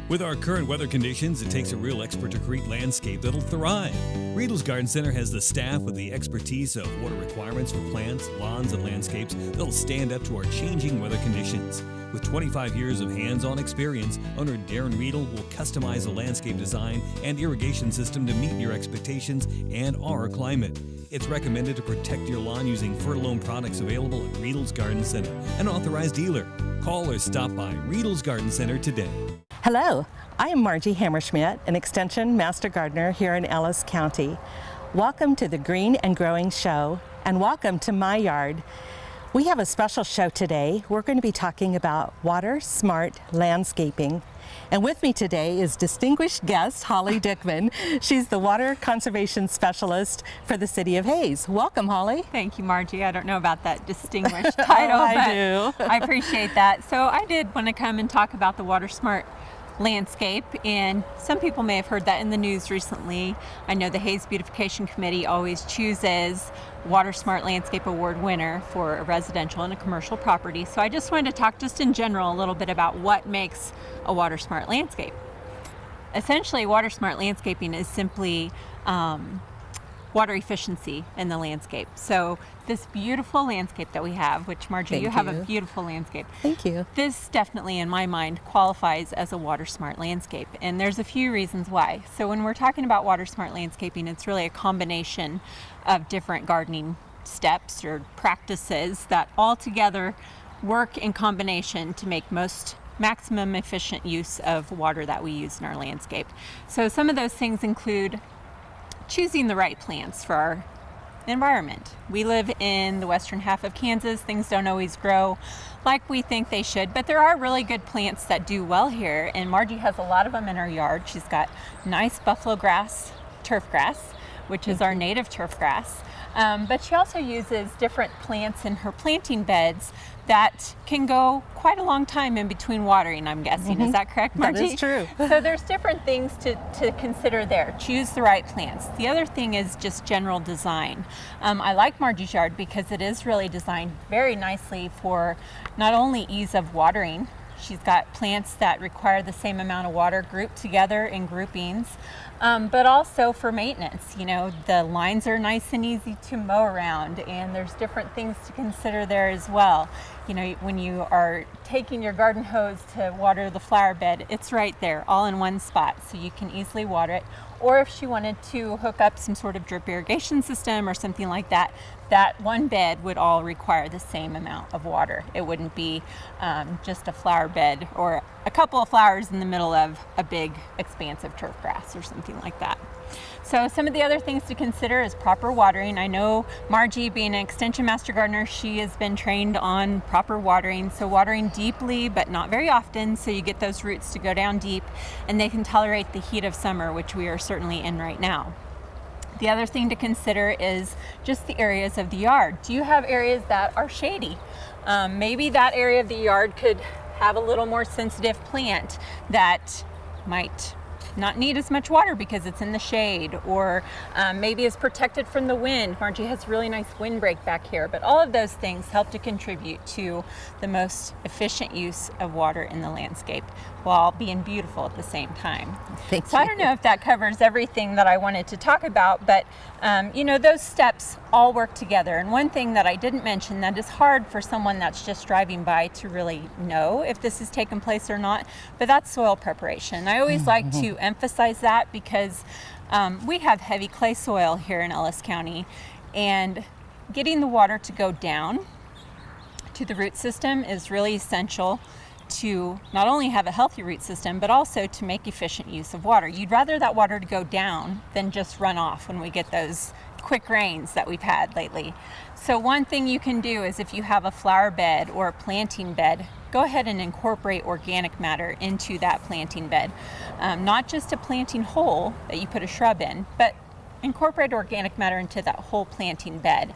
With our current weather conditions, it takes a real expert to create landscape that'll thrive. Riedel's Garden Center has the staff with the expertise of water requirements for plants, lawns, and landscapes that'll stand up to our changing weather conditions. With 25 years of hands-on experience, owner Darren Riedel will customize a landscape design and irrigation system to meet your expectations and our climate. It's recommended to protect your lawn using Fertilome products available at Riedel's Garden Center, an authorized dealer. Call or stop by Riedel's Garden Center today. Hello, I am Margie Hammerschmidt, an Extension Master Gardener here in Ellis County. Welcome to the Green and Growing Show, and welcome to my yard. We have a special show today. We're going to be talking about water smart landscaping. And with me today is distinguished guest Holly Dickman. She's the water conservation specialist for the city of Hays. Welcome, Holly. Thank you, Margie. I don't know about that distinguished title, I do. I appreciate that. So I did want to come and talk about the water smart landscape, and some people may have heard that in the news recently. I know the Hays Beautification Committee always chooses Water Smart Landscape Award winner for a residential and a commercial property. So I just wanted to talk just in general a little bit about what makes a water smart landscape. Essentially, water smart landscaping is simply water efficiency in the landscape. So this beautiful landscape that we have, which Margie, you have a beautiful landscape. Thank you. This definitely, in my mind, qualifies as a water smart landscape. And there's a few reasons why. So when we're talking about water smart landscaping, it's really a combination of different gardening steps or practices that all together work in combination to make maximum efficient use of water that we use in our landscape. So some of those things include choosing the right plants for our environment. We live in the western half of Kansas. Things don't always grow like we think they should, but there are really good plants that do well here, and Margie has a lot of them in her yard. She's got nice buffalo grass, turf grass, which is our native turf grass, but she also uses different plants in her planting beds that can go quite a long time in between watering, I'm guessing. Is that correct, Margie? That is true. So there's different things to consider there. Choose the right plants. The other thing is just general design. I like Margie's yard because it is really designed very nicely for not only ease of watering. She's got plants that require the same amount of water grouped together in groupings, but also for maintenance. You know, the lines are nice and easy to mow around, and there's different things to consider there as well. You know, when you are taking your garden hose to water the flower bed, it's right there, all in one spot, so you can easily water it. Or if she wanted to hook up some sort of drip irrigation system or something like that, that one bed would all require the same amount of water. It wouldn't be just a flower bed or a couple of flowers in the middle of a big expansive turf grass or something like that. So some of the other things to consider is proper watering. I know Margie, being an Extension Master Gardener, she has been trained on proper watering. So watering deeply, but not very often, so you get those roots to go down deep and they can tolerate the heat of summer, which we are certainly in right now. The other thing to consider is just the areas of the yard. Do you have areas that are shady? Maybe that area of the yard could have a little more sensitive plant that might not need as much water because it's in the shade, or maybe is protected from the wind. Margie has really nice windbreak back here, but all of those things help to contribute to the most efficient use of water in the landscape while being beautiful at the same time. Thank So you. I don't know if that covers everything that I wanted to talk about, but you know, those steps all work together. And one thing that I didn't mention that is hard for someone that's just driving by to really know if this has taken place or not, but that's soil preparation. I always like to emphasize that because we have heavy clay soil here in Ellis County, and getting the water to go down to the root system is really essential to not only have a healthy root system, but also to make efficient use of water. You'd rather that water to go down than just run off when we get those quick rains that we've had lately. So one thing you can do is, if you have a flower bed or a planting bed, go ahead and incorporate organic matter into that planting bed. Not just a planting hole that you put a shrub in, but incorporate organic matter into that whole planting bed.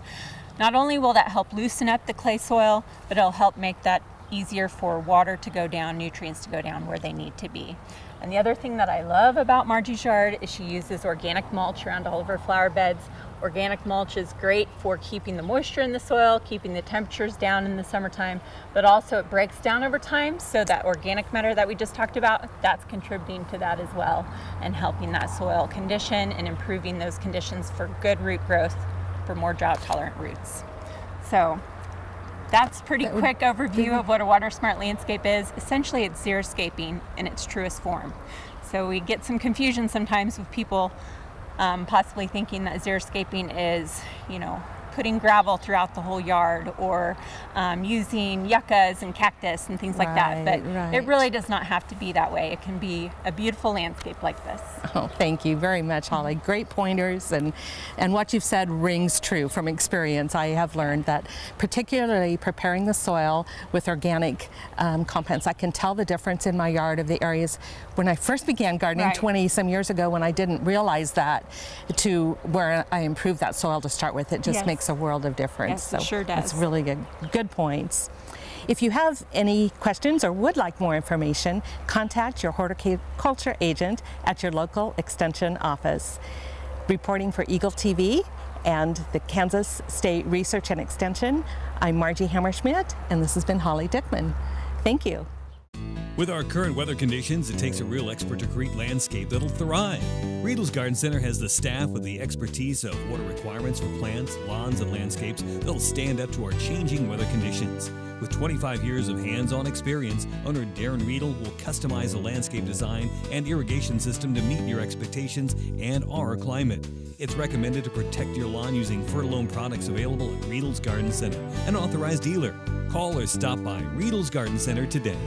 Not only will that help loosen up the clay soil, but it'll help make that easier for water to go down, nutrients to go down where they need to be. And the other thing that I love about Margie's yard is she uses organic mulch around all of her flower beds. Organic mulch is great for keeping the moisture in the soil, keeping the temperatures down in the summertime, but also it breaks down over time, so that organic matter that we just talked about, that's contributing to that as well and helping that soil condition and improving those conditions for good root growth for more drought-tolerant roots. So that's pretty quick overview of what a water smart landscape is. Essentially, it's xeriscaping in its truest form. So we get some confusion sometimes with people possibly thinking that xeriscaping is, putting gravel throughout the whole yard or using yuccas and cactus and things like that. But it really does not have to be that way. It can be a beautiful landscape like this. Oh, thank you very much, Holly. Great pointers, and what you've said rings true from experience. I have learned that particularly preparing the soil with organic compounds, I can tell the difference in my yard of the areas when I first began gardening 20 some years ago, when I didn't realize that, to where I improved that soil to start with. It just makes a world of difference. Yes, it sure does. It's really good points. If you have any questions or would like more information, contact your horticulture agent at your local extension office. Reporting for Eagle TV and the Kansas State Research and Extension, I'm Margie Hammerschmidt, and this has been Holly Dickman. Thank you. With our current weather conditions, it takes a real expert to create landscape that'll thrive. Riedel's Garden Center has the staff with the expertise of water requirements for plants, lawns, and landscapes that'll stand up to our changing weather conditions. With 25 years of hands-on experience, owner Darren Riedel will customize a landscape design and irrigation system to meet your expectations and our climate. It's recommended to protect your lawn using Fertilome products available at Riedel's Garden Center, an authorized dealer. Call or stop by Riedel's Garden Center today.